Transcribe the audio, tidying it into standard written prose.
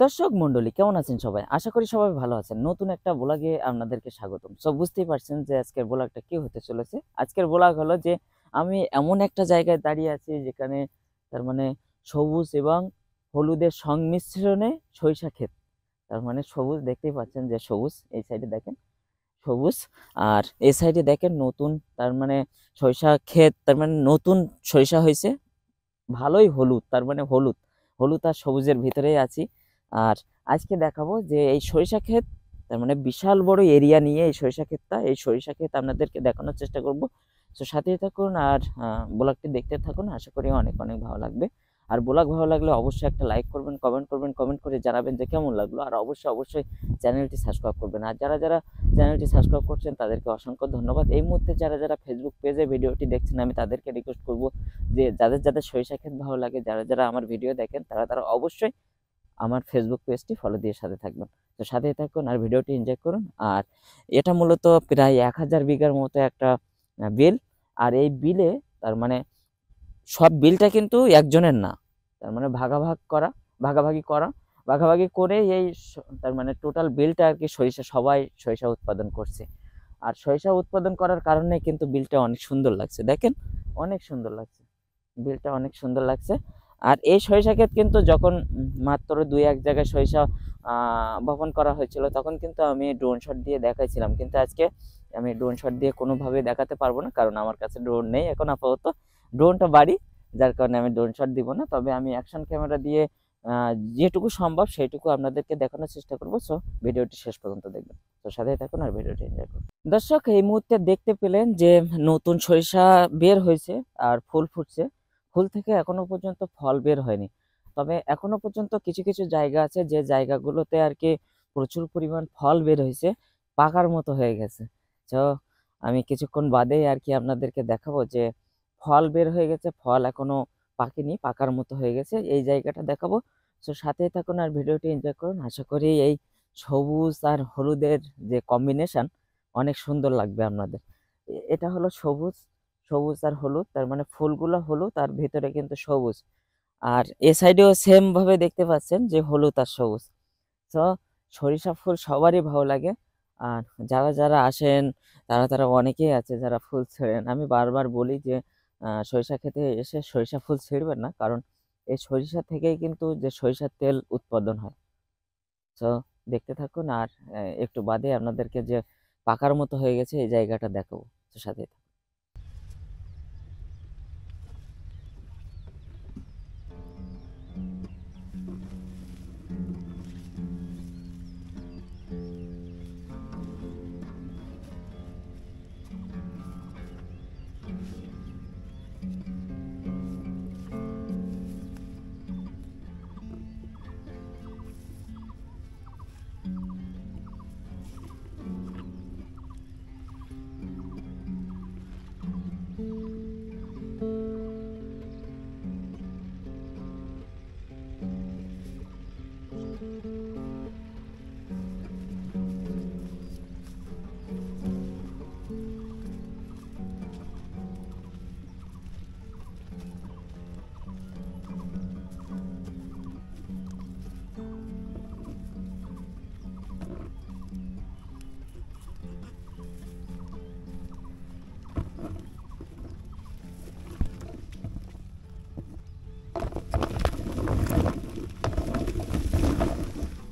দর্শক মন্ডলী কেমন আছেন সবাই? আশা করি সবাই ভালো আছেন। নতুন একটা ব্লগে আপনাদেরকে স্বাগতম। সো বুঝতেই পারছেন যে আজকের ব্লগটা কি হতে চলেছে। আজকের ব্লগ হলো যে আমি এমন একটা জায়গায় দাঁড়িয়ে আছি যেখানে তার মানে সবুজ এবং হলুদের সংমিশ্রণে সরিষা ক্ষেত। তার মানে সবুজ দেখতেই পাচ্ছেন যে সবুজ এই সাইডে দেখেন সবুজ আর এই সাইডে দেখেন নতুন তার মানে সরিষা ক্ষেত তার মানে নতুন সরিষা হইছে। ভালোই হলুদ তার মানে হলুদ, হলুদ আর সবুজের ভিতরেই আছি। আর আজকে দেখাবো যে এই সরিষা ক্ষেত তার মানে বিশাল বড় এরিয়া নিয়ে এই সরিষা ক্ষেতটা, এই সরিষা ক্ষেত আপনাদেরকে দেখানোর চেষ্টা করব। তো সাথেই থাকুন আর ব্লগটি দেখতে থাকুন, আশা করি অনেক অনেক ভালো লাগবে। আর ব্লগ ভালো লাগলে অবশ্যই একটা লাইক করবেন, কমেন্ট করে জানাবেন যে কেমন লাগলো। আর অবশ্যই চ্যানেলটি সাবস্ক্রাইব করবেন। আর যারা চ্যানেলটি সাবস্ক্রাইব করছেন তাদেরকে অসংখ্য ধন্যবাদ। এই মুহূর্তে যারা ফেসবুক পেজে ভিডিওটি দেখছেন আমি তাদেরকে রিকোয়েস্ট করব যে যাদের সরিষা ক্ষেত ভালো লাগে, যারা আমার ভিডিও দেখেন তারা অবশ্যই আমার ফেসবুক পেজটি ফলো দিয়ে সাথে থাকবেন। তো সাথেই থাকুন আর ভিডিওটি এনজয় করুন। আর এটা মূলত প্রায় 1000 বিঘার মতো একটা বিল। আর এই বিলে তার মানে সব বিলটা কিন্তু একজনের না, তার মানে ভাগাভাগি করা ভাগাভাগি করে এই তার মানে টোটাল বিলটা আর কি সবাই সরিষা উৎপাদন করছে। আর সরিষা উৎপাদন করার কারণে কিন্তু বিলটা অনেক সুন্দর লাগছে, দেখেন অনেক সুন্দর লাগছে, বিলটা অনেক সুন্দর লাগছে। আর এই সরিষা ক্ষেত কিন্তু যখন মাত্র 2-1 জায়গায় সরিষা বপন করা হয়েছিল তখন কিন্তু আমি ড্রোন শট দিয়ে দেখাইছিলাম, কিন্তু আজকে আমি ড্রোন শট দিয়ে কোনোভাবে দেখাতে পারবো না, কারণ আমার কাছে ড্রোন নেই এখন আপাতত। ড্রোনটা বাড়ি, যার কারণে আমি ড্রোন শট দিব না, তবে আমি অ্যাকশন ক্যামেরা দিয়ে যেটুকু সম্ভব সেইটুকু আপনাদেরকে দেখানোর চেষ্টা করবো। সো ভিডিওটি শেষ পর্যন্ত দেখবেন, তো সাথেই থাকুন আর ভিডিওটি এনজয় করুন। দর্শক এই মুহূর্তে দেখতে পেলেন যে নতুন সরিষা বের হয়েছে আর ফুল ফুটছে। ফুল থেকে এখনো পর্যন্ত ফল বের হয়নি, তবে এখনো পর্যন্ত কিছু কিছু জায়গা আছে যে জায়গাগুলোতে আর কি প্রচুর পরিমাণ ফল বের হয়েছে, পাকার মতো হয়ে গেছে। তো আমি কিছুক্ষণ বাদেই আর কি আপনাদেরকে দেখাবো যে ফল বের হয়ে গেছে, ফল এখনো পাকেনি, পাকার মতো হয়ে গেছে, এই জায়গাটা দেখাবো। তো সাথেই থাকুন আর ভিডিওটি এনজয় করুন। আশা করি এই সবুজ আর হলুদের যে কম্বিনেশন অনেক সুন্দর লাগবে আপনাদের। এটা হলো সবুজ, সবুজ আর হলুদ, তার মানে ফুলগুলো হলুদ আর ভিতরে কিন্তু সবুজ। আর এ সাইডেও সেম ভাবে দেখতে পাচ্ছেন যে হলুদ আর সবুজ। তো সরিষা ফুল সবারই ভালো লাগে। আর যারা আসেন তারা অনেকেই আছে যারা ফুল ছেড়েন। আমি বারবার বলি যে সরিষা ক্ষেতে এসে সরিষা ফুল ছিঁড়বেন না, কারণ এই সরিষা থেকেই কিন্তু যে সরিষার তেল উৎপাদন হয়। তো দেখতে থাকুন আর একটু বাদে আপনাদেরকে যে পাকার মতো হয়ে গেছে এই জায়গাটা দেখাবো। তো সাথে